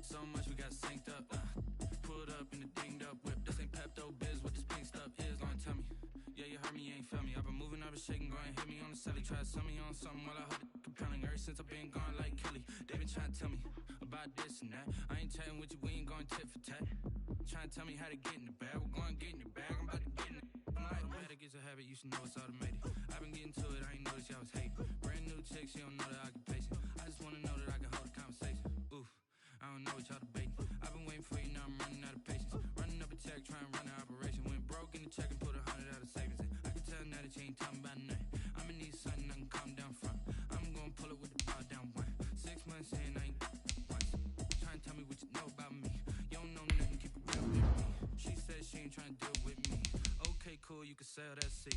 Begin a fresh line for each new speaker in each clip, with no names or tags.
So much we got synced up. Pulled up in the dinged up whip. This ain't Pepto Biz, what this pink stuff is. Gonna tell me. Yeah, you heard me, you ain't felt me. I've been moving up and shaking, go and hit me on the celly. Try to sell me on something while I heard it compelling. Ever since I've been gone like Kelly, they been trying to tell me about this and that. I ain't chatting with you, we ain't going tit for tat. Trying to tell me how to get in the bag. We're going to get in the bag, I'm about to get in it. I'm like, the better gets a habit, you should know it's automated. I've been getting to it, I ain't noticed y'all was hating. Brand new chick, she don't know that I can pace it. I just wanna know that I can hold a conversation. Oof, I don't know what y'all debating. I've been waiting for you, now I'm running out of patience. Running up a check, trying to run an operation. Went broke in the check and put 100 out of savings in. I can tell now that you ain't talking about nothing. I'ma need something I can calm down from. I'm gonna pull it with the bar down one. 6 months in, I ain't once. Trying to tell me what you know about me. You don't know nothing, keep it real with me. She said she ain't trying to deal with me. Okay, cool, you can sell that seat.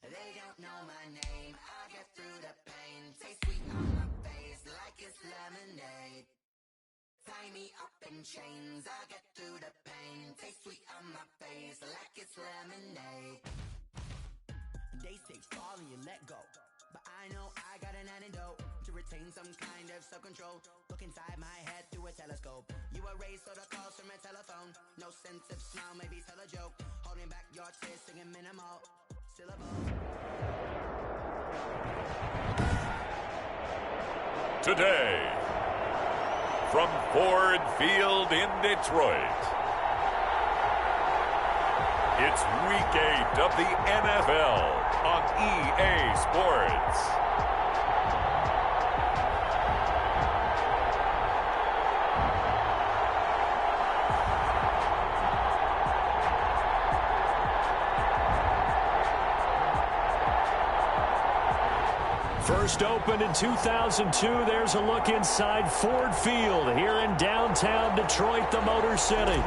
They don't know my name, I get through the pain. Taste sweet on my face like it's lemonade. Tie me up in chains, I get through the pain. Taste sweet on my face like it's lemonade. They say fall and you let go, but I know I got an antidote to retain some kind of self-control. Look inside my head through a telescope. You erase all the calls from a telephone. No sense of smile, maybe tell a joke. Holding back your tears, singing minimal syllables.
Today, from Ford Field in Detroit, it's Week 8 of the NFL on EA Sports.
First opened in 2002, there's a look inside Ford Field here in downtown Detroit, the Motor City.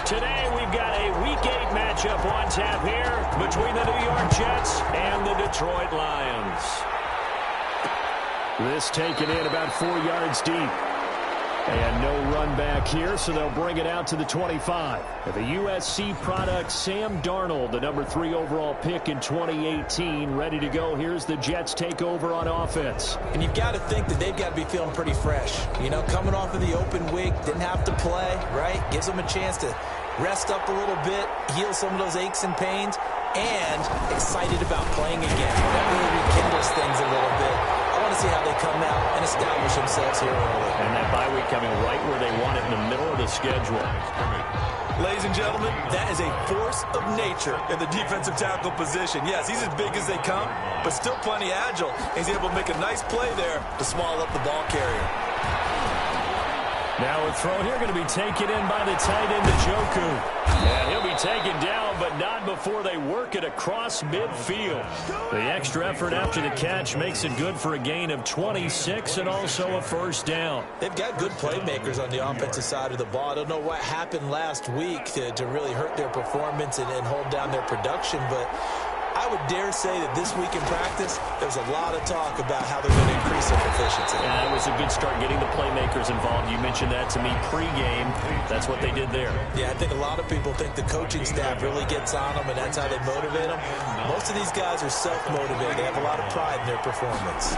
Today we've got a Week 8 matchup on tap here between the New York Jets and the Detroit Lions. This taken in about 4 yards deep. And no run back here, so they'll bring it out to the 25. The USC product, Sam Darnold, the number 3 overall pick in 2018, ready to go. Here's the Jets takeover on offense.
And you've got to think that they've got to be feeling pretty fresh. You know, coming off of the open week, didn't have to play, right? Gives them a chance to rest up a little bit, heal some of those aches and pains, and excited about playing again. That really rekindles things a little bit. I want to see how they come out and establish themselves here early.
And that bye week coming right where they want it, in the middle of the schedule.
Ladies and gentlemen, that is a force of nature in the defensive tackle position. Yes, he's as big as they come, but still plenty agile. He's able to make a nice play there to small up the ball carrier.
Now a throw here going to be taken in by the tight end, Njoku. And he'll be taken down, but not before they work it across midfield. The extra effort after the catch makes it good for a gain of 26 and also a first down.
They've got good playmakers on the offensive side of the ball. I don't know what happened last week to really hurt their performance and hold down their production, but I would dare say that this week in practice, there's a lot of talk about how they're going to increase their proficiency.
Yeah, it was a good start getting the playmakers involved. You mentioned that to me pregame. That's what they did there.
Yeah, I think a lot of people think the coaching staff really gets on them, and that's how they motivate them. Most of these guys are self-motivated. They have a lot of pride in their performance.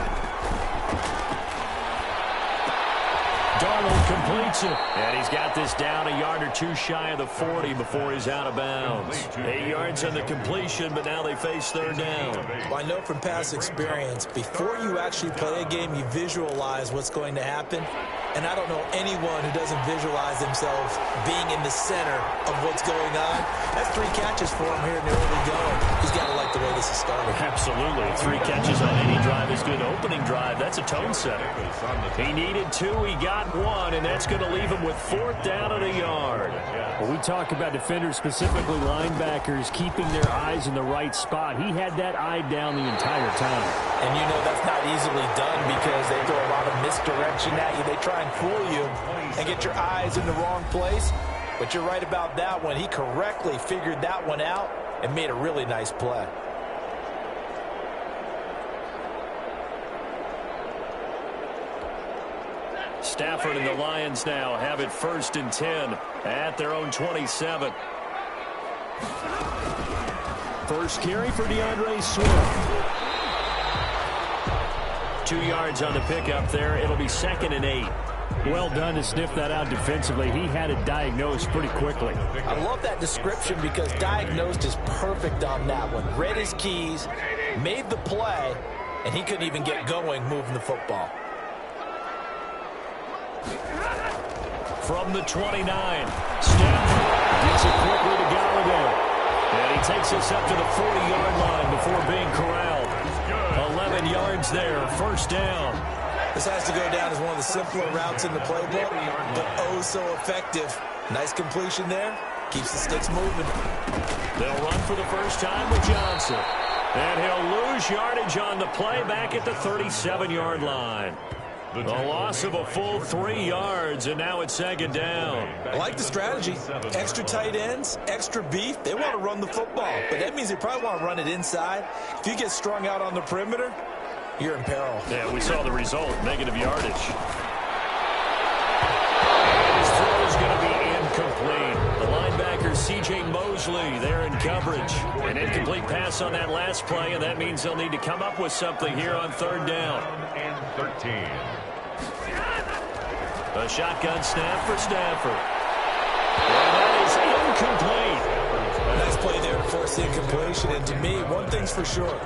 Darnold completes it. And he's got this down a yard or two shy of the 40 before he's out of bounds. 8 yards on the completion, but now they face third down.
Well, I know from past experience, before you actually play a game, you visualize what's going to happen. And I don't know anyone who doesn't visualize themselves being in the center of what's going on. That's 3 catches for him here in the early going. He's got to like the way this is starting.
Absolutely. 3 catches on any drive is good. Opening drive, that's a tone setter. He needed 2, he got 1, and that's going to leave him with 4th down and a yard. When we talk about defenders, specifically linebackers, keeping their eyes in the right spot, he had that eye down the entire time.
And you know that's not easily done because they throw a lot of misdirection at you. They try and fool you and get your eyes in the wrong place. But you're right about that one. He correctly figured that one out and made a really nice play.
Stafford and the Lions now have it 1st and 10 at their own 27. First carry for DeAndre Swift. 2 yards on the pickup there. It'll be 2nd and 8. Well done to sniff that out defensively. He had it diagnosed pretty quickly.
I love that description because diagnosed is perfect on that one. Read his keys, made the play, and he couldn't even get going moving the football.
From the 29, Stafford gets it quickly to Gallagher. And he takes us up to the 40-yard line before being corralled. 11 yards there, 1st down.
This has to go down as one of the simpler routes in the playbook, but oh so effective. Nice completion there. Keeps the sticks moving.
They'll run for the first time with Johnson. And he'll lose yardage on the play back at the 37-yard line. A loss of a full 3 yards, and now it's 2nd down.
I like the strategy. Extra tight ends, extra beef. They want to run the football, but that means they probably want to run it inside. If you get strung out on the perimeter, you're in peril.
Yeah, we saw the result, negative yardage. His throw is going to be incomplete. The linebacker, C.J. Mosley, there in coverage. An incomplete pass on that last play, and that means they'll need to come up with something here on 3rd down.
And 13.
A shotgun snap for Stafford. And that is incomplete.
Nice play there to force the incompletion. And to me, one thing's for sure.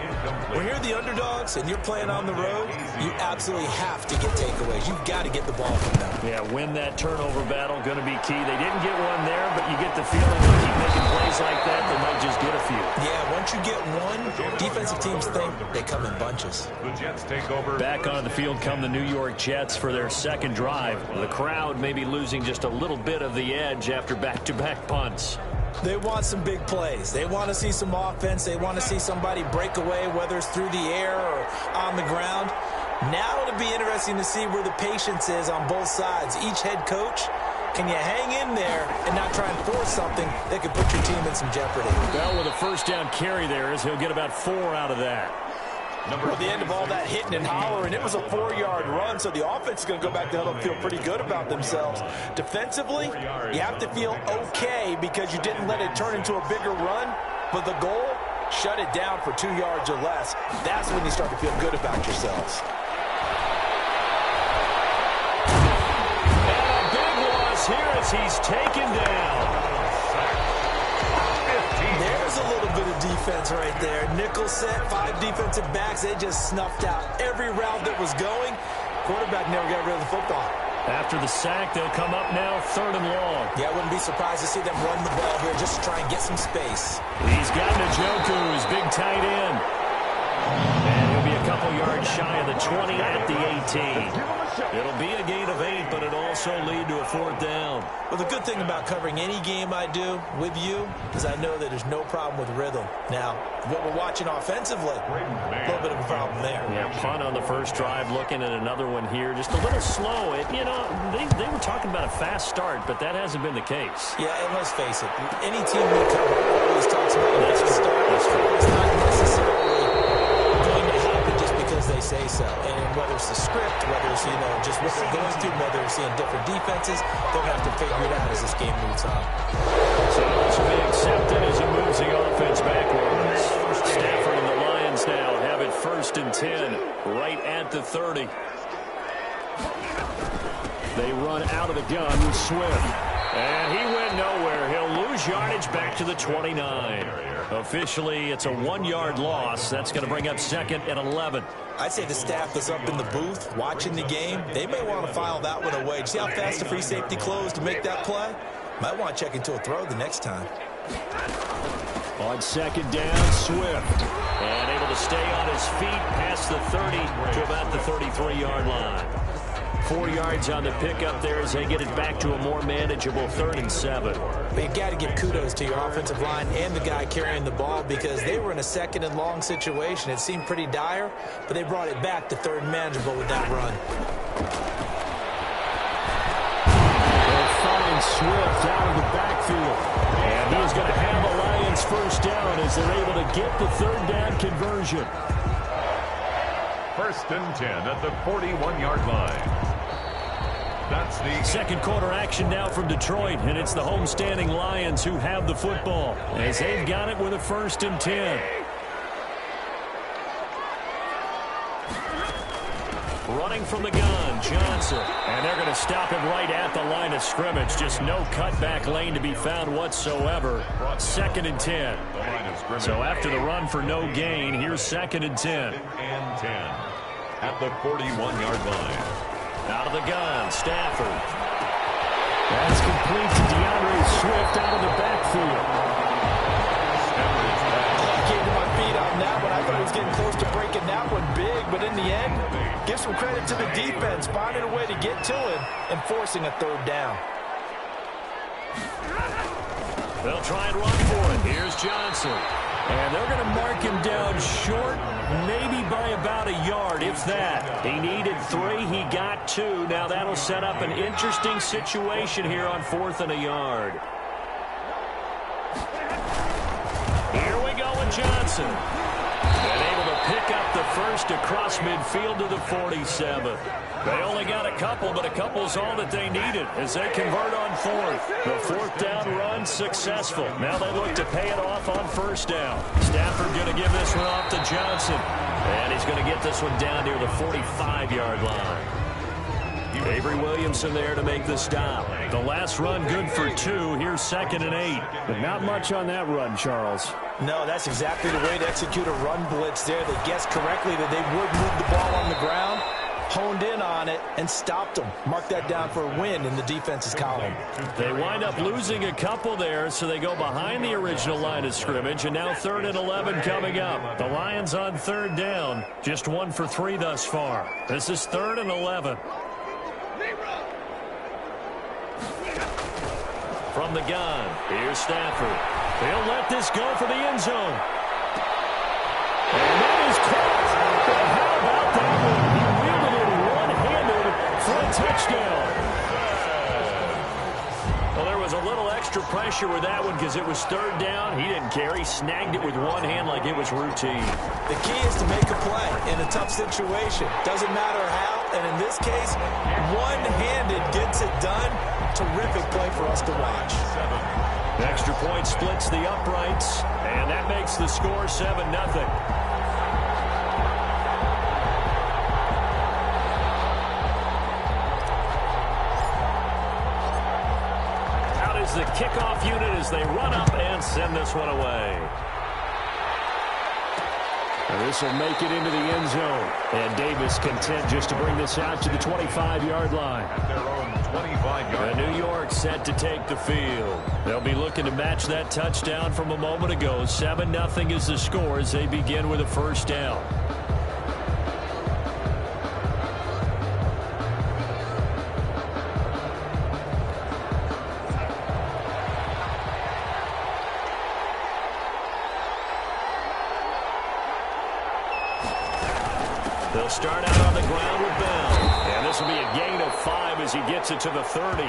When you're the underdogs and you're playing on the road, you absolutely have to get takeaways. You've got to get the ball from them.
Yeah, win that turnover battle, going to be key. They didn't get one there, but you get the feeling they keep making plays like that, they might just get a few.
Yeah, once you get one, defensive teams think they come in bunches.
The Jets take over.
Back on the field come the New York Jets for their 2nd drive. The crowd may be losing just a little bit of the edge after back-to-back punts.
They want some big plays. They want to see some offense. They want to see somebody break away, whether it's through the air or on the ground. Now it'll be interesting to see where the patience is on both sides. Each head coach, can you hang in there and not try and force something that could put your team in some jeopardy?
Well, with a 1st down carry there, he'll get about 4 out of that.
At the end of all that hitting and hollering, it was a 4-yard run, so the offense is going to go back to huddle and feel pretty good about themselves. Defensively, you have to feel okay because you didn't let it turn into a bigger run, but the goal, shut it down for 2 yards or less. That's when you start to feel good about yourselves.
And a big loss here as he's taken down.
There's a little bit of defense right there. Nickel set, 5 defensive backs. They just snuffed out every route that was going. Quarterback never got rid of the football.
After the sack, they'll come up now 3rd and long.
Yeah, I wouldn't be surprised to see them run the ball here just to try and get some space.
He's got Njoku, his big tight end. And he'll be a couple yards shy of the 20 at the 18. It'll be a gain of 8, but it'll also lead to a 4th down.
Well, the good thing about covering any game I do with you is I know that there's no problem with rhythm. Now, what we're watching offensively, a little bit of a problem there.
Yeah, punt on the 1st drive, looking at another one here. Just a little slow. They were talking about a fast start, but that hasn't been the case.
Yeah, and let's face it, any team we cover always talks about a fast start. It's not necessarily going to happen just because they say so. And whether it's the script, whether it's, just what they're going through, whether it's seeing different defenses, they're going to have to figure it out as this game moves on.
So this will be accepted as he moves the offense backwards. Stafford and the Lions now have it 1st and 10 right at the 30. They run out of the gun with Swift. And he went nowhere. He'll lose yardage back to the 29. Officially, it's a 1-yard loss. That's going to bring up 2nd and 11.
I'd say the staff that's up in the booth watching the game, they may want to file that one away. See how fast the free safety closed to make that play? Might want to check into a throw the next time.
On 2nd down, Swift. And able to stay on his feet past the 30 to about the 33-yard line. 4 yards on the pickup there as they get it back to a more manageable 3rd and 7.
But you've got to give kudos to your offensive line and the guy carrying the ball because they were in a 2nd and long situation. It seemed pretty dire, but they brought it back to 3rd and manageable with that run.
They'll find Swift out of the backfield. And he's going to have a Lions 1st down as they're able to get the 3rd down conversion.
1st and 10 at the 41-yard line.
Second quarter action now from Detroit, and it's the homestanding Lions who have the football as they've got it with a 1st and 10. Running from the gun, Johnson. And they're going to stop him right at the line of scrimmage. Just no cutback lane to be found whatsoever. 2nd and 10. So after the run for no gain, here's 2nd and 10.
At the 41-yard line.
Out of the gun, Stafford. That's complete to DeAndre Swift out of the backfield.
I came to my feet on that one. I thought he was getting close to breaking that one big, but in the end, give some credit to the defense, finding a way to get to him and forcing a 3rd down.
They'll try and run for it. Here's Johnson. And they're going to mark him down short, maybe by about a yard, if that. He needed 3. He got 2. Now that'll set up an interesting situation here on 4th and a yard. Here we go with Johnson. And able to pick up the 1st across midfield to the 47. They only got a couple, but a couple's all that they needed as they convert on 4th. The 4th down run successful. Now they look to pay it off on 1st down. Stafford going to give this one off to Johnson. And he's going to get this one down near the 45-yard line. Avery Williamson there to make the stop. The last run good for 2. Here's 2nd and 8.
But not much on that run, Charles.
No, that's exactly the way to execute a run blitz there. They guessed correctly that they would move the ball on the ground, honed in on it, and stopped them. Mark that down for a win in the defense's column.
They wind up losing a couple there, so they go behind the original line of scrimmage, and now 3rd and 11 coming up. The Lions on 3rd down, just 1 for 3 thus far. This is 3rd and 11. From the gun, here's Stafford. He'll let this go for the end zone. And that is caught. But how about that one? He wielded it one-handed for a touchdown. Well, there was a little extra pressure with that one because it was 3rd down. He didn't care. He snagged it with one hand like it was routine.
The key is to make a play in a tough situation. Doesn't matter how, and in this case, one-handed gets it done. Terrific play for us to watch.
Extra point splits the uprights, and that makes the score 7-0. Out is the kickoff unit as they run up and send this one away. This will make it into the end zone. And Davis content just to bring this out to the 25-yard line.
At their own 25-yard line.
New York set to take the field. They'll be looking to match that touchdown from a moment ago. 7-0 is the score as they begin with a 1st down. They'll start out on the ground with Bell. And this will be a gain of 5 as he gets it to the 30.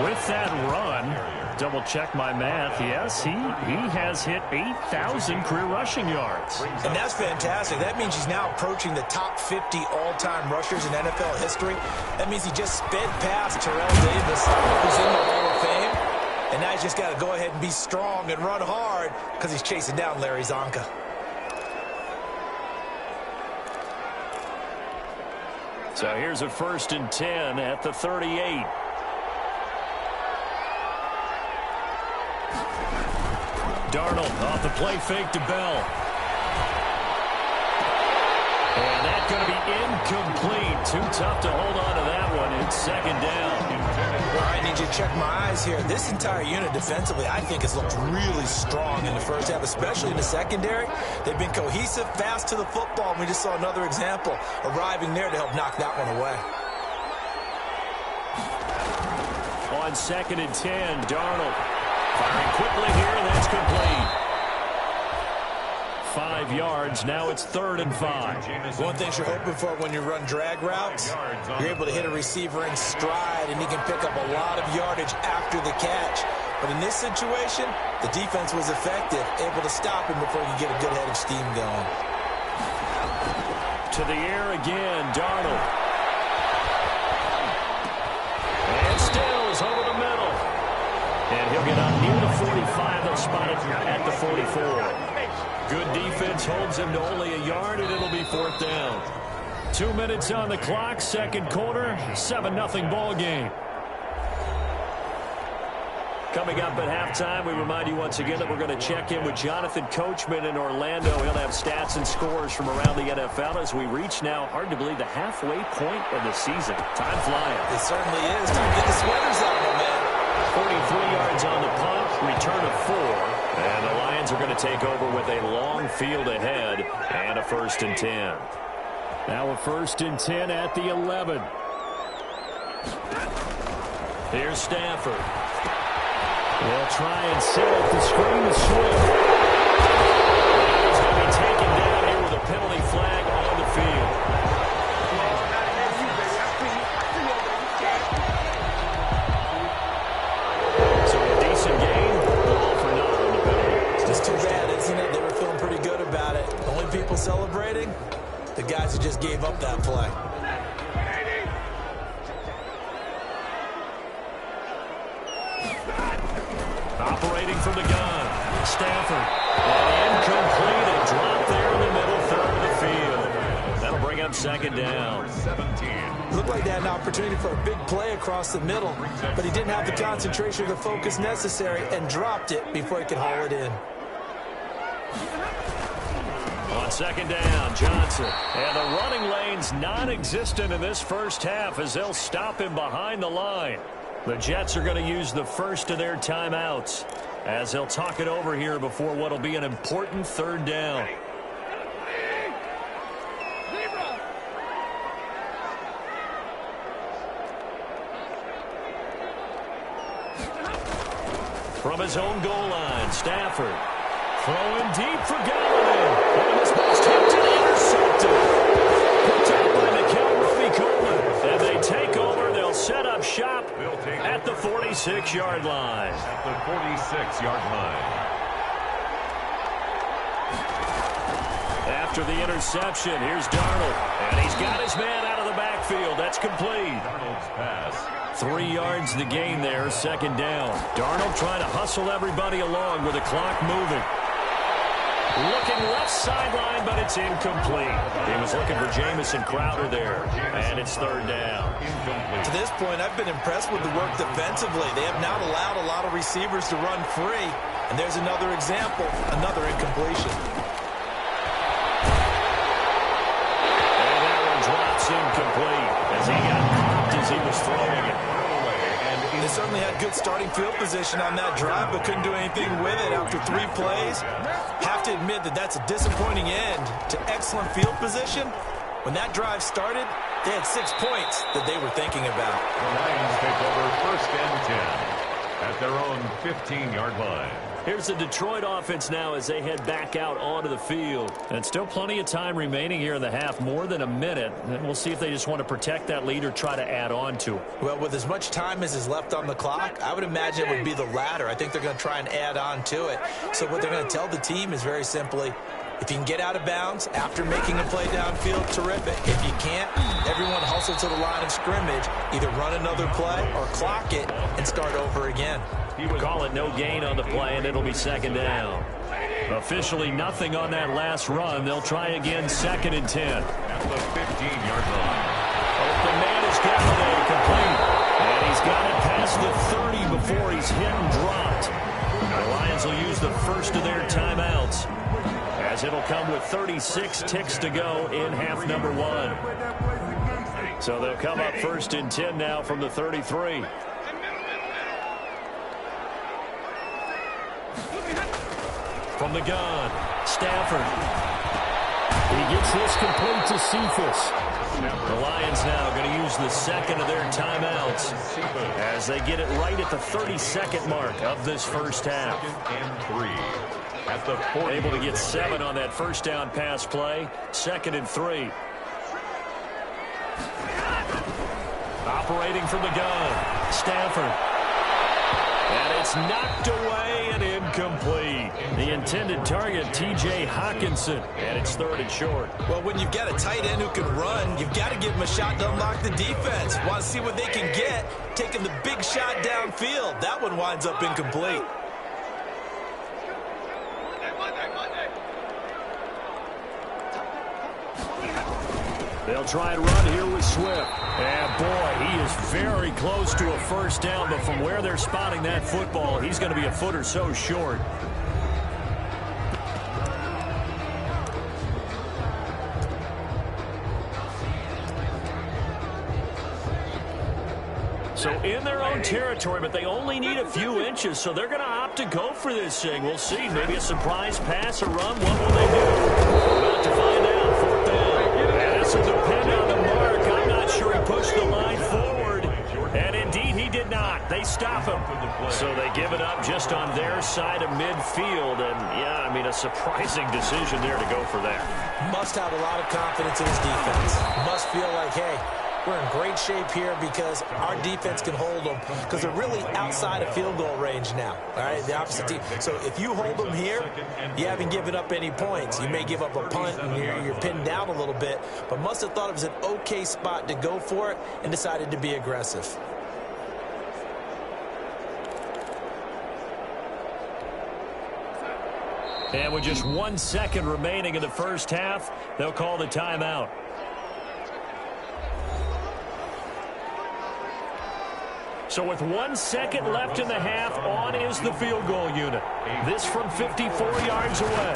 With that run, double check my math, yes, he has hit 8,000 career rushing yards.
And that's fantastic. That means he's now approaching the top 50 all-time rushers in NFL history. That means he just sped past Terrell Davis, who's in the Hall of Fame. And now he's just got to go ahead and be strong and run hard because he's chasing down Larry Zonka.
So here's a 1st and 10 at the 38. Darnold off the play fake to Bell. And that's going to be incomplete. Too tough to hold on to that one. It's 2nd down.
All right, I need you to check my eyes here. This entire unit defensively, I think, has looked really strong in the first half, especially in the secondary. They've been cohesive, fast to the football, and we just saw another example arriving there to help knock that one away.
On 2nd and 10, Darnold firing quickly here, and that's complete. 5 yards. Now it's 3rd and 5.
One thing you're hoping for when you run drag routes, you're able to hit a receiver in stride, and he can pick up a lot of yardage after the catch. But in this situation, the defense was effective, able to stop him before he could get a good head of steam going.
To the air again, Darnold. they'll spot it at the 44. Good defense holds him to only a yard, and it'll be 4th down. 2 minutes on the clock, second quarter, 7-0 ball game. Coming up at halftime, we remind you once again that we're going to check in with Jonathan Coachman in Orlando. He'll have stats and scores from around the NFL as we reach now, hard to believe, the halfway point of the season. Time flying.
It certainly is. Time to get the sweaters out, my man.
43 yards on the punt, return of 4. And the Lions are going to take over with a long field ahead and a 1st and 10. Now a 1st and 10 at the 11. Here's Stafford. They'll try and set up the screen to Swift. He's going to be taken down here with a penalty flag on the field. So a decent game, all for naught on the penalty.
It's just too bad, isn't it? They were feeling pretty good about it. The only people celebrating, the guys who just gave up that play.
Operating from the gun, Stafford. And incomplete, a drop there in the middle third of the field. That'll bring up 2nd down.
17.
Looked like they had an opportunity for a big play across the middle, but he didn't have the concentration or the focus necessary and dropped it before he could haul it in.
On 2nd down, Johnson. And the running lane's non-existent in this first half as they'll stop him behind the line. The Jets are going to use the first of their timeouts as they'll talk it over here before what will be an important 3rd down. From his own goal line, Stafford throwing deep for Galladay. And this ball's tipped and intercepted. Picked up by Mikel Roby-Coleman. And they take over. They'll set up shop at the 46-yard line.
At the 46-yard line.
After the interception, here's Darnold. And he's got his man out of the backfield. That's complete.
Darnold's pass.
3 yards the gain there, 2nd down. Darnold trying to hustle everybody along with the clock moving. Looking left sideline, but it's incomplete. He was looking for Jamison Crowder there, and it's 3rd down.
To this point, I've been impressed with the work defensively. They have not allowed a lot of receivers to run free, and there's another example, another incompletion.
And that one drops incomplete as he got popped as he was throwing it.
They certainly had good starting field position on that drive, but couldn't do anything with it after 3 plays. Have to admit that that's a disappointing end to excellent field position. When that drive started, they had 6 points that they were thinking about.
The Lions take over 1st and 10 at their own 15-yard line.
Here's the Detroit offense now as they head back out onto the field. And still plenty of time remaining here in the half, more than a minute. And we'll see if they just want to protect that lead or try to add on to it.
Well, with as much time as is left on the clock, I would imagine it would be the latter. I think they're going to try and add on to it. So what they're going to tell the team is very simply, if you can get out of bounds after making a play downfield, terrific. If you can't, everyone hustle to the line of scrimmage, either run another play or clock it and start over again.
Call it no gain on the play, and it'll be 2nd down. Officially nothing on that last run. They'll try again, 2nd and 10.
At the 15-yard line.
Open man is Galladay, complete. And he's got it past the 30 before he's hit and dropped. The Lions will use the first of their timeouts, as it'll come with 36 ticks to go in half number 1. So they'll come up 1st and 10 now from the 33. From the gun, Stafford. He gets this complete to Cephas. The Lions now going to use the 2nd of their timeouts as they get it right at the 32nd mark of this first half.
2nd and 3 at the 40.
Able to get 7 on that first down pass play. 2nd and 3. Operating from the gun, Stafford. And it's knocked away and incomplete. The intended target, T.J. Hawkinson, and it's 3rd and short.
Well, when you've got a tight end who can run, you've got to give him a shot to unlock the defense. Want to see what they can get, taking the big shot downfield. That one winds up incomplete.
They'll try and run here with Swift. And, boy, he is very close to a first down, but from where they're spotting that football, he's going to be a foot or so short. So in their own territory, but they only need a few inches, so they're going to opt to go for this thing. We'll see. Maybe a surprise pass or run. What will they do? We're about to find out. Fourth down. This will depend on the mark. I'm not sure he pushed the line forward. And indeed, he did not. They stop him. So they give it up just on their side of midfield. And, yeah, I mean, a surprising decision there to go for that.
Must have a lot of confidence in his defense. Must feel like, hey, we're in great shape here because our defense can hold them because they're really outside of field goal range now. All right, the opposite team. So if you hold them here, you haven't given up any points. You may give up a punt and you're pinned down a little bit, but must have thought it was an okay spot to go for it and decided to be aggressive.
And with just 1 second remaining in the first half, they'll call the timeout. So with 1 second left in the half, on is the field goal unit. This from 54 yards away.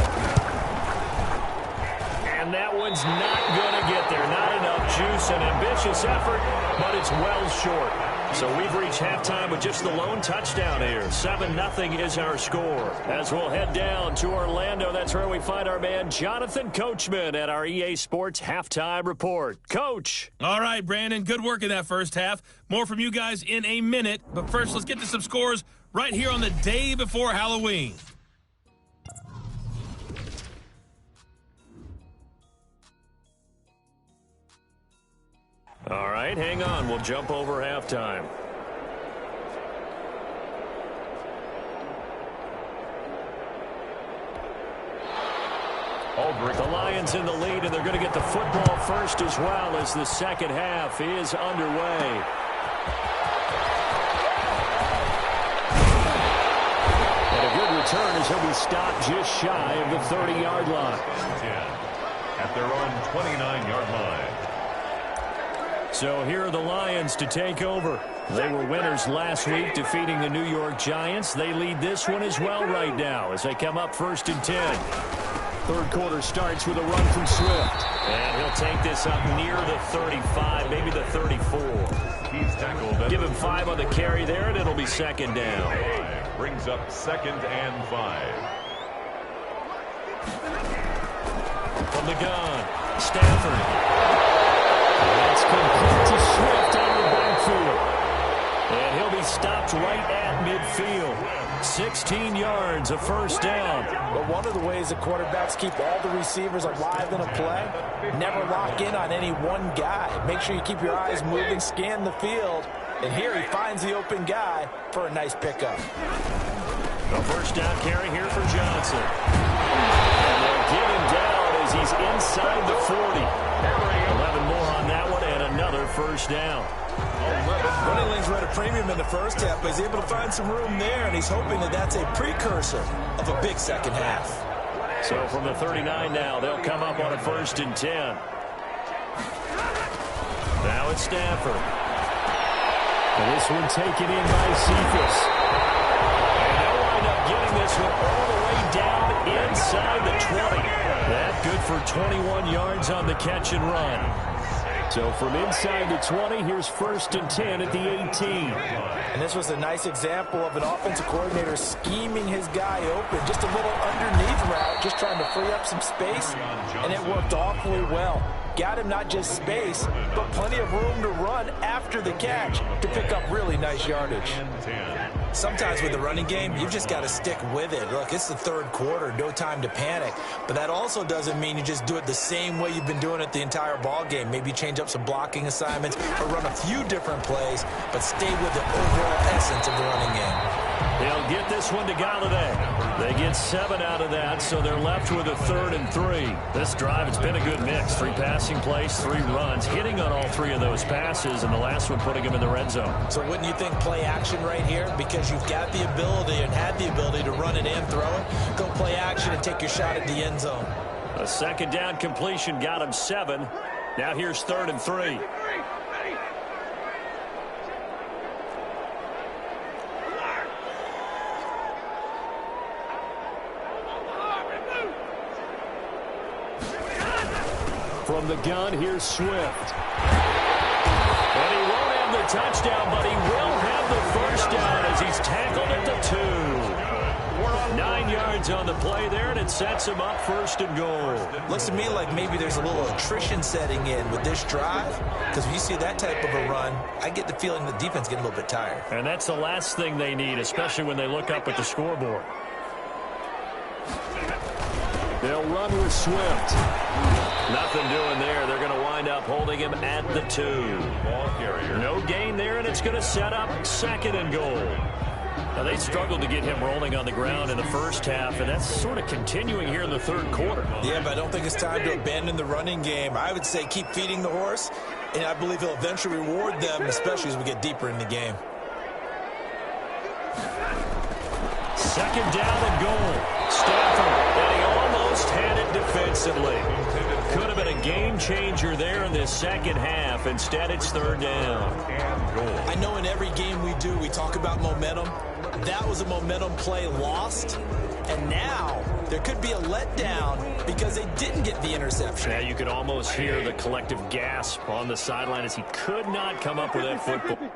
And that one's not going to get there. Not enough juice, an ambitious effort, but it's well short. So we've reached halftime with just the lone touchdown here. 7-0 is our score. As we'll head down to Orlando, that's where we find our man Jonathan Coachman at our EA Sports Halftime Report. Coach.
All right, Brandon, good work in that first half. More from you guys in a minute. But first, let's get to some scores right here on the day before Halloween.
All right, hang on. We'll jump over halftime. The Lions in the lead, and they're going to get the football first as well as the second half is underway. And a good return as he'll be stopped just shy of the 30-yard line.
10 at their own 29-yard line.
So here are the Lions to take over. They were winners last week, defeating the New York Giants. They lead this one as well right now as they come up 1st and 10. Third quarter starts with a run from Swift. And he'll take this up near the 35, maybe the 34.
He's tackled.
Give him 5 on the carry there, and it'll be second down.
Brings up 2nd and 5.
From the gun, Stafford. It's complete to Swift out of the backfield. And he'll be stopped right at midfield. 16 yards, a first down.
But one of the ways the quarterbacks keep all the receivers alive in a play, never lock in on any one guy. Make sure you keep your eyes moving, scan the field. And here he finds the open guy for a nice pickup.
A first down carry here for Johnson. And they'll get him down as he's inside the 40. 11 more on that one and another first down.
Running lanes were at a premium in the first half, but he's able to find some room there, and he's hoping that that's a precursor of a big second half.
So from the 39 now, they'll come up on a 1st and 10. Now it's Stafford. And this one taken in by Cephas. And they'll wind up getting this one all the way down inside the 20. That good for 21 yards on the catch and run. So from inside the 20, here's 1st and 10 at the 18.
And this was a nice example of an offensive coordinator scheming his guy open. Just a little underneath route, just trying to free up some space, and it worked awfully well. Got him not just space, but plenty of room to run after the catch to pick up really nice yardage. Sometimes with the running game, you've just got to stick with it. Look, it's the third quarter, no time to panic. But that also doesn't mean you just do it the same way you've been doing it the entire ball game. Maybe change up some blocking assignments or run a few different plays, but stay with the overall essence of the running game.
They'll get this one to Galladay. They get 7 out of that, so they're left with a 3rd and 3. This drive, it's been a good mix. 3 passing plays, 3 runs, hitting on all 3 of those passes, and the last one putting them in the red zone.
So wouldn't you think play action right here? Because you've got the ability and had the ability to run it and throw it. Go play action and take your shot at the end zone.
A 2nd down completion got him 7. Now here's 3rd and 3. From the gun, here's Swift. And he won't have the touchdown, but he will have the first down as he's tackled at the 2. 9 yards on the play there, and it sets him up 1st and goal.
Looks to me like maybe there's a little attrition setting in with this drive, because when you see that type of a run, I get the feeling the defense getting a little bit tired.
And that's the last thing they need, especially when they look up at the scoreboard. They'll run with Swift. Nothing doing there. They're going to wind up holding him at the 2. No gain there, and it's going to set up 2nd and goal. Now, they struggled to get him rolling on the ground in the first half, and that's sort of continuing here in the 3rd quarter.
Yeah, but I don't think it's time to abandon the running game. I would say keep feeding the horse, and I believe he'll eventually reward them, especially as we get deeper in the game.
2nd down and goal. Stafford, and he almost had it defensively. Could have been a game changer there in this 2nd half. Instead, it's 3rd down.
I know in every game we do, we talk about momentum. That was a momentum play lost. And now there could be a letdown because they didn't get the interception.
Yeah, you could almost hear the collective gasp on the sideline as he could not come up with that football.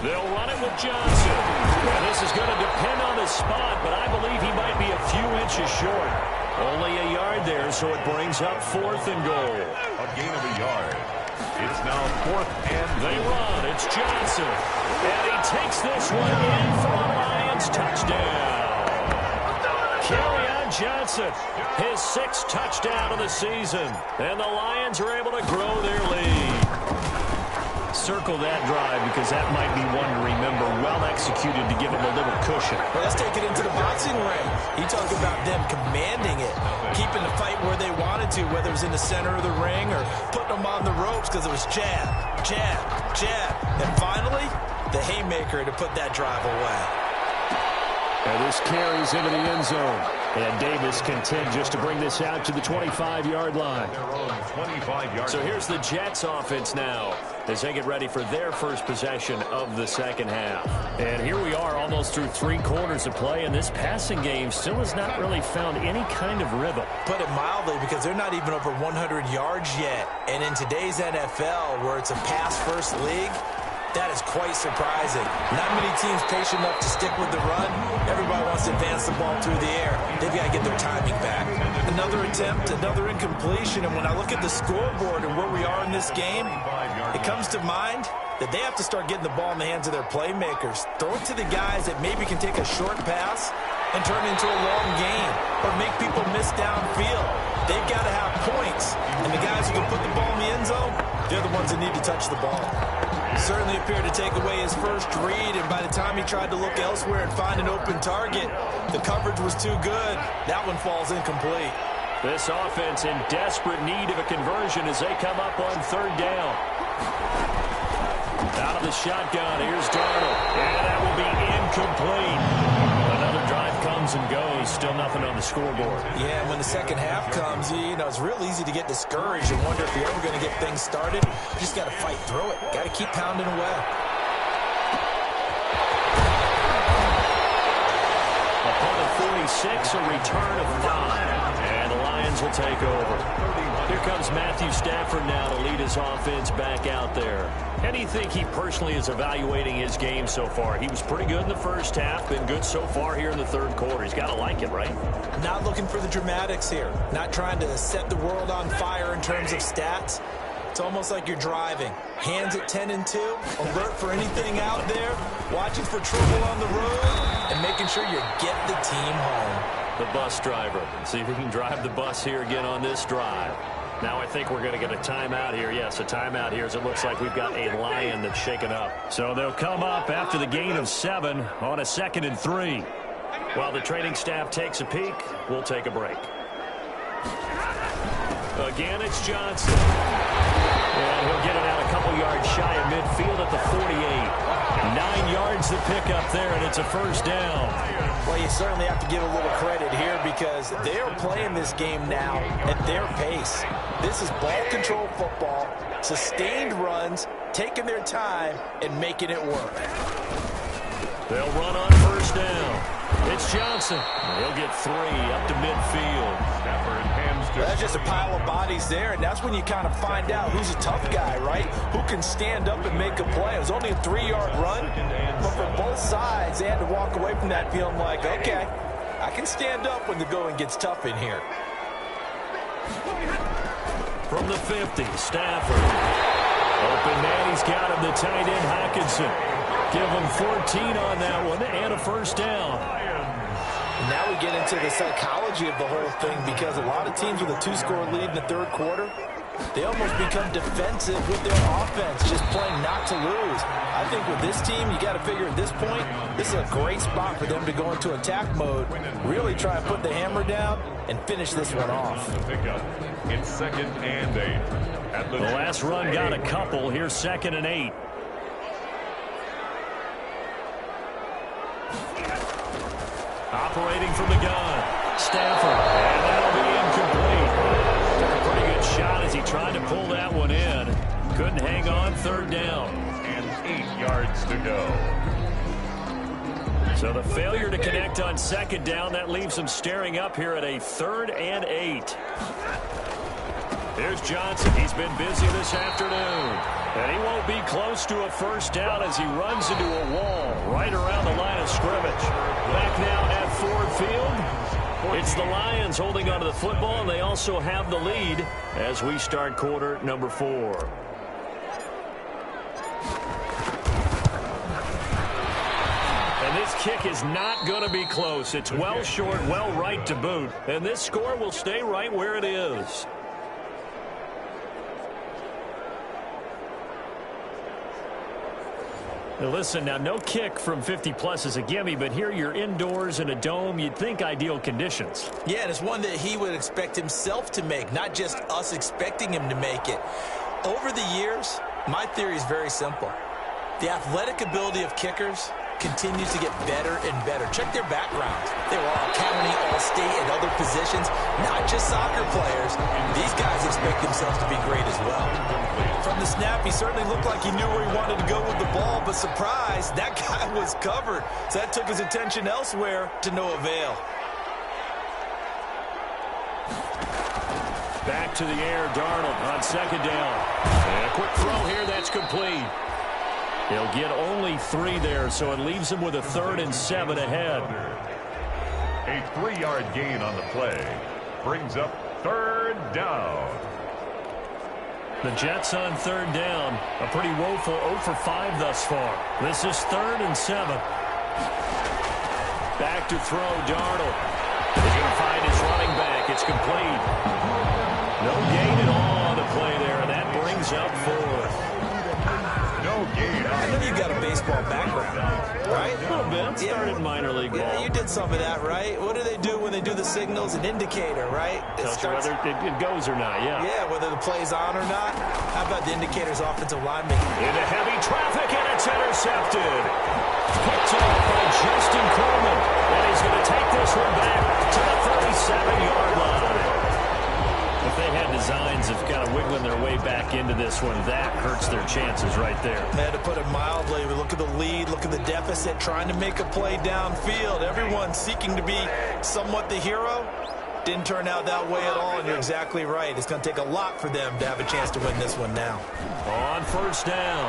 They'll run it with Johnson. And this is going to depend on the spot, but I believe he might be a few inches short. Only a yard there, so it brings up 4th and goal.
A gain of a yard. It's now 4th and
they run. It's Johnson. And he takes this one in for a Lions touchdown. Kerryon Johnson, his 6th touchdown of the season. And the Lions are able to grow their lead. circle that drive because that might be one to remember. Well executed to give him a little cushion.
Well, let's take it into the boxing ring. You talk about them commanding it, keeping the fight where they wanted to, whether it was in the center of the ring or putting them on the ropes because it was jab, jab, jab. And finally, the haymaker to put that drive away.
And this carries into the end zone. And Davis content just to bring this out to the 25-yard line. So here's the Jets offense now as they get ready for their first possession of the second half. And here we are almost through 3 quarters of play, and this passing game still has not really found any kind of rhythm.
Put it mildly, because they're not even over 100 yards yet. And in today's NFL, where it's a pass-first league, that is quite surprising. Not many teams patient enough to stick with the run. Everybody wants to advance the ball through the air. They've got to get their timing back. Another attempt, another incompletion, and when I look at the scoreboard and where we are in this game, it comes to mind that they have to start getting the ball in the hands of their playmakers. Throw it to the guys that maybe can take a short pass and turn it into a long game or make people miss downfield. They've got to have points, and the guys who can put the ball in the end zone, they're the ones that need to touch the ball. Certainly appeared to take away his first read, and by the time he tried to look elsewhere and find an open target, the coverage was too good. That one falls incomplete.
This offense in desperate need of a conversion as they come up on third down. Out of the shotgun, here's Darnold. And that will be incomplete. Another drive comes and goes. Still nothing on the scoreboard.
Yeah, and when the second half comes, you know, it's real easy to get discouraged and wonder if you're ever going to get things started. You just got to fight through it. Got to keep pounding away.
Upon a 46, a return of 5. And the Lions will take over. Here comes Matthew Stafford now to lead his offense back out there. How do you think he personally is evaluating his game so far? He was pretty good in the first half, been good so far here in the third quarter. He's got to like it, right?
Not looking for the dramatics here. Not trying to set the world on fire in terms of stats. It's almost like you're driving. Hands at 10 and 2, alert for anything out there, watching for trouble on the road, and making sure you get the team home.
The bus driver. See if we can drive the bus here again on this drive. Now I think we're going to get a timeout here. Yes, a timeout here as it looks like we've got a Lion that's shaken up. So they'll come up after the gain of 7 on a 2nd and 3. While the training staff takes a peek, we'll take a break. Again, it's Johnson. And he'll get it out a couple yards shy of midfield at the 48. 9 yards to pick up there, and it's a first down.
Well, you certainly have to give a little credit here because they're playing this game now at their pace. This is ball control football, sustained runs, taking their time, and making it work.
They'll run on first down. It's Johnson. He'll get 3 up to midfield.
That's just a pile of bodies there, and that's when you kind of find out who's a tough guy, right? Who can stand up and make a play. It was only a 3-yard run, but for both sides, they had to walk away from that feeling like, okay, I can stand up when the going gets tough in here.
From the 50, Stafford. Open man, he's got him, the tight end, Hockenson. Give him 14 on that one, and a first down.
Now we get into the psychology of the whole thing because a lot of teams with a 2-score lead in the third quarter, they almost become defensive with their offense, just playing not to lose. I think with this team, you got to figure at this point, this is a great spot for them to go into attack mode, really try and put the hammer down and finish this one off.
It's 2nd and 8.
The last run got a couple. Here's 2nd and 8. Operating from the gun, Stafford, and that'll be incomplete. Took a pretty good shot as he tried to pull that one in. Couldn't hang on, 3rd down.
And 8 yards to go.
So the failure to connect on 2nd down, that leaves him staring up here at a 3rd and 8. Here's Johnson. He's been busy this afternoon. And he won't be close to a first down as he runs into a wall right around the line of scrimmage. Back now at Ford Field. It's the Lions holding onto the football, and they also have the lead as we start quarter number 4. And this kick is not going to be close. It's well short, well right to boot. And this score will stay right where it is. Now listen, now no kick from 50-plus is a gimme, but here you're indoors in a dome. You'd think ideal conditions.
Yeah, and it's one that he would expect himself to make, not just us expecting him to make it. Over the years, my theory is very simple. The athletic ability of kickers continues to get better and better. Check their backgrounds. They were all county, all state, and other positions, not just soccer players. These guys expect themselves to be great as well. From the snap, he certainly looked like he knew where he wanted to go with the ball, but surprise, that guy was covered. So that took his attention elsewhere to no avail.
Back to the air, Darnold on second down. And a quick throw here, that's complete. He'll get only 3 there, so it leaves him with a 3rd and 7 ahead.
A 3-yard gain on the play brings up 3rd down.
The Jets on 3rd down. A pretty woeful 0 for 5 thus far. This is 3rd and 7. Back to throw, Darnold. He's going to find his running back. It's complete. No gain at all on the play there, and that brings up 4th.
I know you got a baseball background, right?
A little bit. Started minor league ball.
Yeah, you did some of that, right? What do they do when they do the signals? An indicator, right?
Tells you whether it goes or not, yeah.
Yeah, whether the play's on or not. How about the indicator's offensive lineman?
Into heavy traffic, and it's intercepted. Picked up by Justin Coleman. And he's going to take this one back to the 37-yard line. If they had designs of kind of wiggling their way back into this one, that hurts their chances right there.
Man, to put it mildly, we look at the lead, look at the deficit, trying to make a play downfield. Everyone seeking to be somewhat the hero. Didn't turn out that way at all, and you're exactly right. It's going to take a lot for them to have a chance to win this one now.
On 1st down,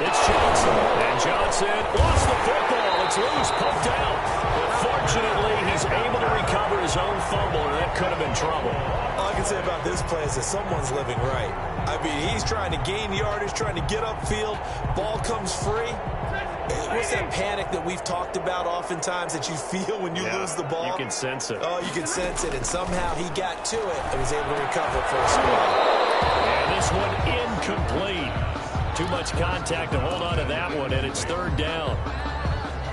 it's Johnson. And Johnson lost the football. It's loose, poked out. But fortunately, he's able to recover his own fumble, and that could have been trouble.
All I can say about this play is that someone's living right. I mean, he's trying to gain yardage, trying to get upfield. Ball comes free. What's that panic that we've talked about oftentimes that you feel when you lose the ball?
You can sense it.
Oh, you can sense it. And somehow he got to it and was able to recover for a score.
And this one incomplete. Too much contact to hold on to that one, and it's 3rd down.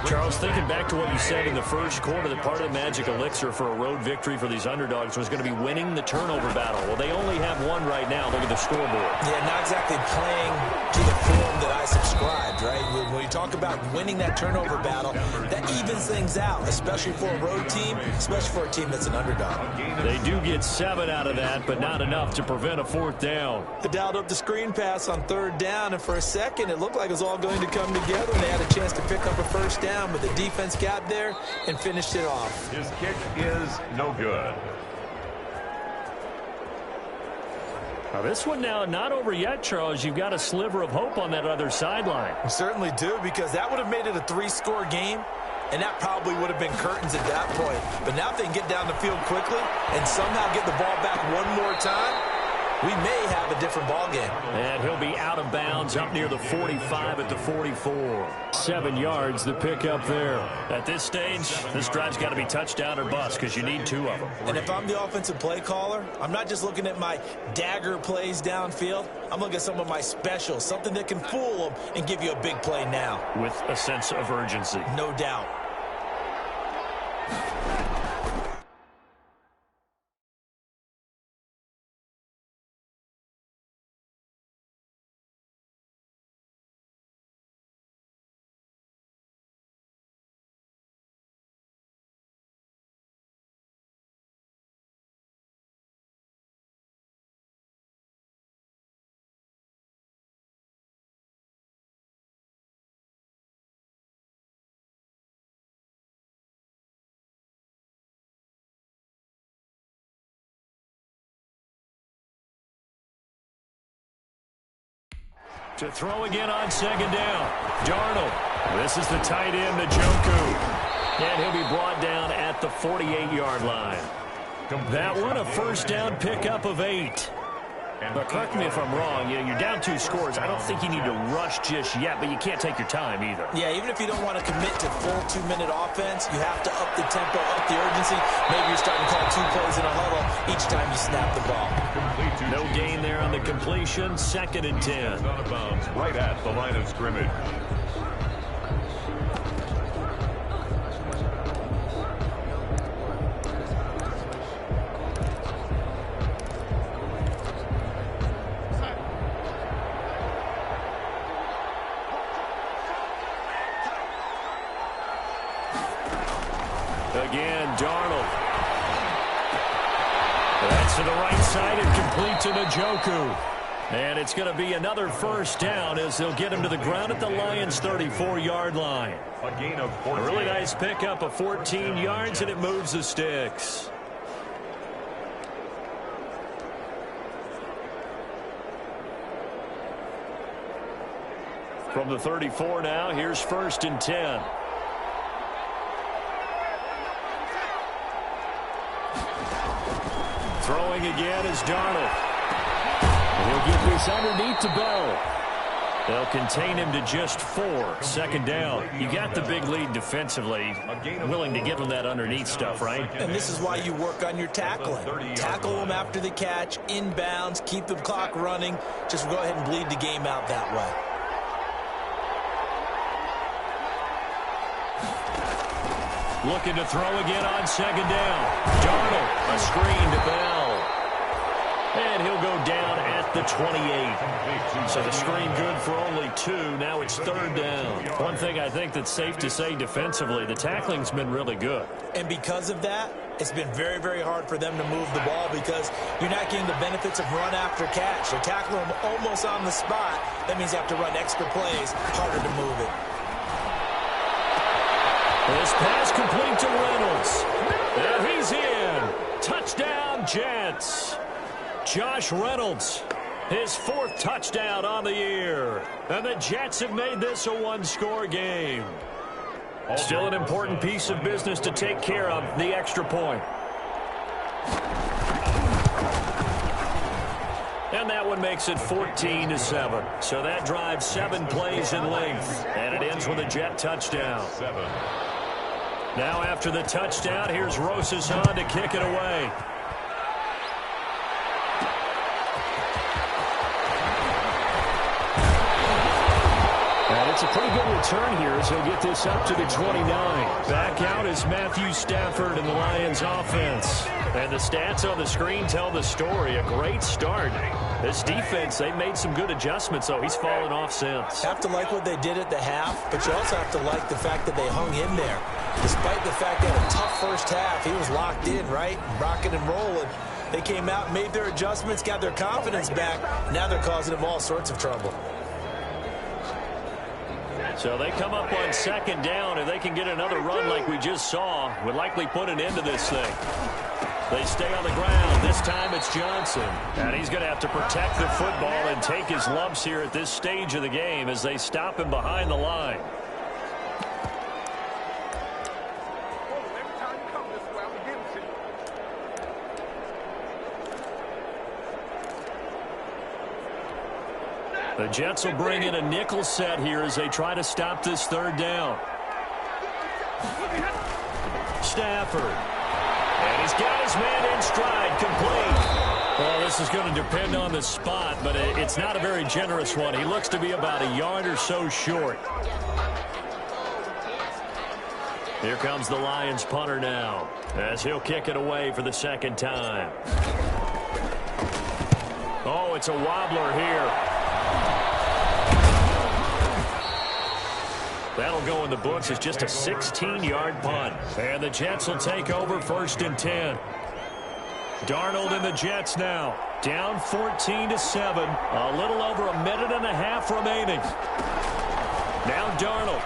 Charles, thinking back to what you said in the first quarter, that part of the magic elixir for a road victory for these underdogs was going to be winning the turnover battle. Well, they only have one right now. Look at the scoreboard. Yeah, not exactly playing to the form that I subscribed, right? When you talk about winning that turnover battle, that evens things out, especially for a road team, especially for a team that's an underdog. They do get 7 out of that, but not enough to prevent a 4th down. They dialed up the screen pass on 3rd down, and for a second, it looked like it was all going to come together, and they had a chance to pick up a 1st down. But the defense got there and finished it off.
His kick is no good.
Now this one now not over yet, Charles. You've got a sliver of hope on that other sideline.
We certainly do, because that would have made it a 3-score game, and that probably would have been curtains at that point. But now if they can get down the field quickly and somehow get the ball back one more time, we may have a different ball game.
And he'll be out of bounds up near the 45 at the 44. 7 yards, the pickup there. At this stage, this drive's got to be touchdown or bust because you need 2 of them.
And if I'm the offensive play caller, I'm not just looking at my dagger plays downfield. I'm looking at some of my specials, something that can fool them and give you a big play now.
With a sense of urgency.
No doubt.
To throw again on 2nd down. Darnold. This is the tight end, Njoku. And he'll be brought down at the 48-yard line. That one, a 1st down pickup of 8. But correct me if I'm wrong, you're down 2 scores. I don't think you need to rush just yet, but you can't take your time either.
Yeah, even if you don't want to commit to full 2-minute offense, you have to up the tempo, up the urgency. Maybe you're starting to call 2 plays in a huddle each time you snap the ball.
No gain there on the completion. 2nd and 10.
Out of bounds right at the line of scrimmage.
again, Darnold. That's to the right side and complete to Njoku. And it's going to be another first down as they'll get him to the ground at the Lions' 34-yard line.
A gain of 14.
A really nice pickup of 14 yards, and it moves the sticks. From the 34 now, here's 1st and 10. Throwing again is Darnold. He'll get this underneath to Bell. They'll contain him to just 4. 2nd down. You got the big lead defensively. Willing to give him that underneath stuff, right?
And this is why you work on your tackling. Tackle them after the catch, inbounds, keep the clock running. Just go ahead and bleed the game out that way.
Looking to throw again on 2nd down. Darnold, a screen to Bell. And he'll go down at the 28. So the screen good for only 2. Now it's 3rd down. One thing I think that's safe to say defensively, the tackling's been really good.
And because of that, it's been very, very hard for them to move the ball because you're not getting the benefits of run after catch. They're tackling them almost on the spot. That means you have to run extra plays, harder to move it.
This pass complete to Reynolds. And he's in. Touchdown, Jets. Josh Reynolds, his 4th touchdown on the year. And the Jets have made this a 1-score game. Still an important piece of business to take care of, the extra point. And that one makes it 14-7. So that drives 7 plays in length. And it ends with a Jet touchdown. Now after the touchdown, here's Rosas on to kick it away. And it's a pretty good return here as he'll get this up to the 29. Back out is Matthew Stafford in the Lions offense. And the stats on the screen tell the story. A great start. This defense, they made some good adjustments, though. He's fallen off since.
Have to like what they did at the half, but you also have to like the fact that they hung in there. Despite the fact they had a tough first half, he was locked in, right? Rocking and rolling. They came out, made their adjustments, got their confidence back. Now they're causing him all sorts of trouble.
So they come up on 2nd down, and they can get another run like we just saw. Would likely put an end to this thing. They stay on the ground. This time it's Johnson. And he's going to have to protect the football and take his lumps here at this stage of the game as they stop him behind the line. The Jets will bring in a nickel set here as they try to stop this 3rd down. Stafford. And he's got his man in stride, complete. Well, this is going to depend on the spot, but it's not a very generous one. He looks to be about a yard or so short. Here comes the Lions punter now as he'll kick it away for the 2nd time. Oh, it's a wobbler here. That'll go in the books as just a 16-yard punt. And the Jets will take over 1st and 10. Darnold and the Jets now. Down 14-7. A little over a minute and a half remaining. Now Darnold.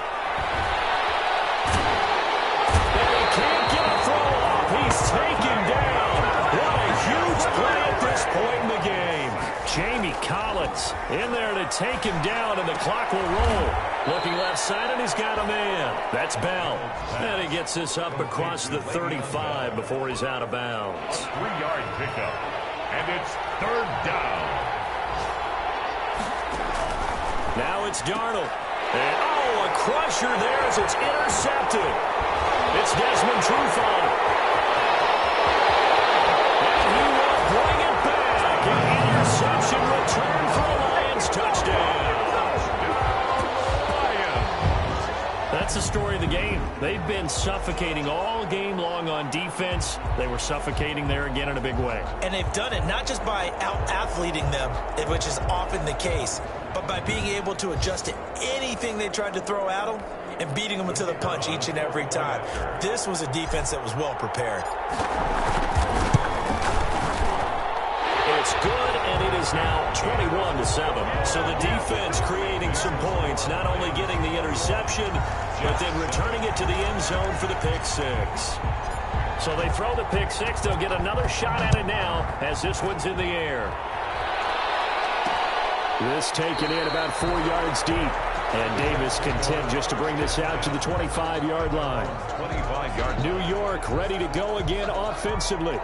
And he can't get a throw off. He's taken down. What a huge play at this point in the game. Jamie Collins in there to take him down, and the clock will roll. Looking left side, and he's got a man. That's Bell. And he gets this up across the 35 before he's out of bounds.
3-yard pickup. And it's 3rd down.
Now it's Darnold. And, oh, a crusher there as it's intercepted. It's Desmond Trufant. And he will bring it back. An interception return for a Lions touchdown. That's the story of the game. They've been suffocating all game long on defense. They were suffocating there again in a big way.
And they've done it not just by out-athleting them, which is often the case, but by being able to adjust to anything they tried to throw at them and beating them to the punch each and every time. This was a defense that was well prepared.
It's good, and it is now 21-7. So the defense creating some points, not only getting the interception, but then returning it to the end zone for the pick six. So they throw the pick six. They'll get another shot at it now as this one's in the air. This taken in about 4 yards deep. And Davis content just to bring this out to the 25-yard line.
25-yard.
New York ready to go again offensively.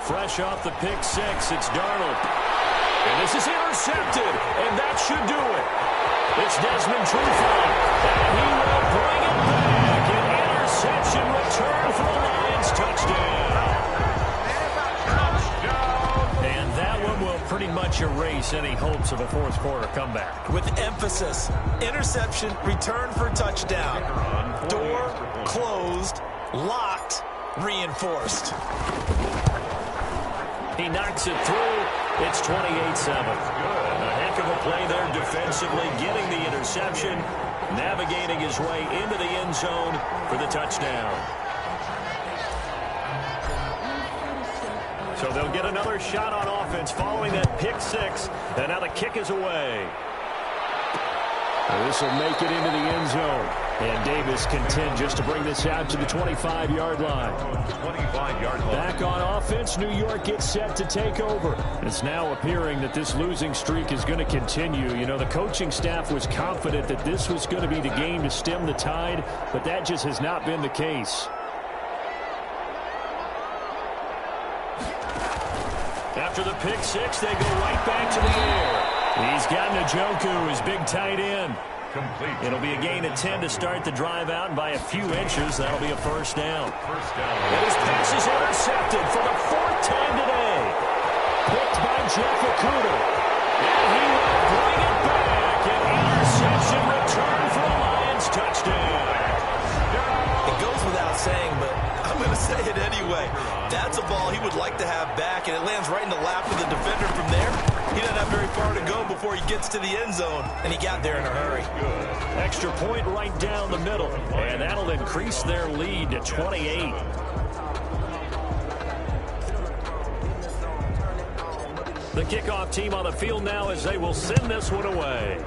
Fresh off the pick six, it's Darnold. And this is intercepted, and that should do it. It's Desmond Trufant, and he will bring it back. An interception return for a Lions touchdown. And that one will pretty much erase any hopes of a fourth quarter comeback.
With emphasis, interception, return for touchdown. Door closed, locked, reinforced.
He knocks it through. It's 28-7. A heck of a play there defensively, getting the interception, navigating his way into the end zone for the touchdown. So they'll get another shot on offense following that pick six. And now the kick is away. This will make it into the end zone. And Davis content just to bring this out to the 25-yard line.
25-yard line.
Back on offense, New York gets set to take over. It's now appearing that this losing streak is going to continue. You know, the coaching staff was confident that this was going to be the game to stem the tide, but that just has not been the case. After the pick six, they go right back to the air. He's got Njoku, his big tight end.
Complete.
It'll be a gain of 10 to start the drive out, and by a few inches, that'll be a first down.
First down.
And his pass is intercepted for the fourth time today. Picked by Jeff Okudah. And he will bring it back. An interception return for a Lions touchdown.
It goes without saying, but I'm going to say it anyway. That's a ball he would like to have back, and it lands right in the lap of the defender from there. He doesn't have very far to go before he gets to the end zone, and he got there in a hurry.
Extra point right down the middle, and that'll increase their lead to 28. The kickoff team on the field now as they will send this one away.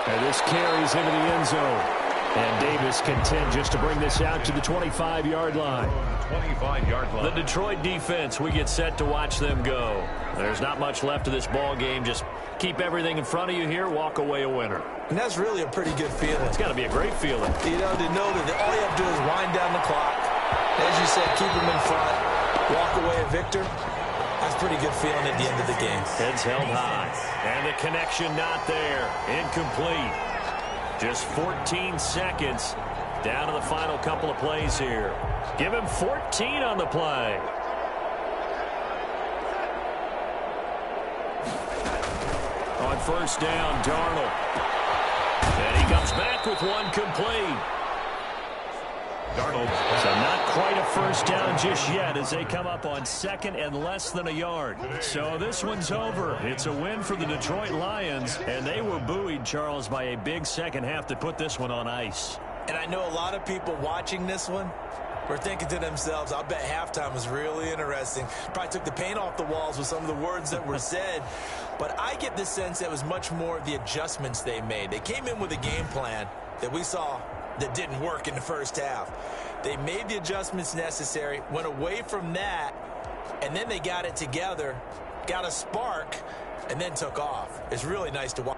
And this carries into the end zone. And Davis content just to bring this out to the 25-yard line.
25-yard line.
The Detroit defense, we get set to watch them go. There's not much left of this ball game. Just keep everything in front of you here, walk away a winner.
And that's really a pretty good feeling.
It's got to be a great feeling.
You know, to know that all you have to do is wind down the clock. As you said, keep them in front, walk away a victor. That's a pretty good feeling at the end of the game.
Heads held high. And the connection not there. Incomplete. Just 14 seconds down to the final couple of plays here. Give him 14 on the play. On first down, Darnold. And he comes back with one complete.
Darnold.
So not quite a first down just yet as they come up on second and less than a yard. So this one's over. It's a win for the Detroit Lions, and they were buoyed, Charles, by a big second half to put this one on ice.
And I know a lot of people watching this one were thinking to themselves, I'll bet halftime was really interesting. Probably took the paint off the walls with some of the words that were said. But I get the sense that it was much more of the adjustments they made. They came in with a game plan that we saw that didn't work in the first half. They made the adjustments necessary, went away from that, and then they got it together, got a spark, and then took off. It's really nice to watch.